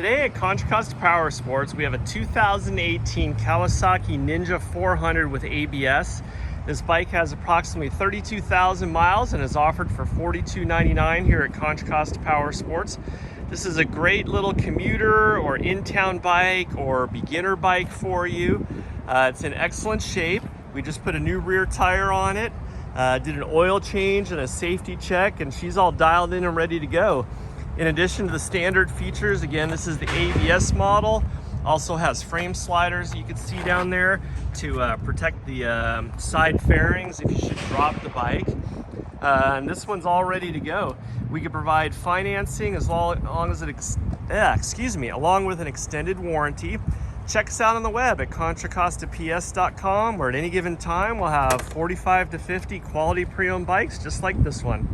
Today at Contra Costa Powersports, we have a 2018 Kawasaki Ninja 400 with ABS. This bike has approximately 32,000 miles and is offered for $42.99 here at Contra Costa Powersports. This is a great little commuter or in-town bike or beginner bike for you. It's in excellent shape. We just put a new rear tire on it, did an oil change and a safety check, and she's all dialed in and ready to go. In addition to the standard features, again, this is the ABS model. Also has frame sliders you can see down there to protect the side fairings if you should drop the bike. And this one's all ready to go. We can provide financing as long as along with an extended warranty. Check us out on the web at contracostaps.com, where at any given time we'll have 45 to 50 quality pre-owned bikes just like this one.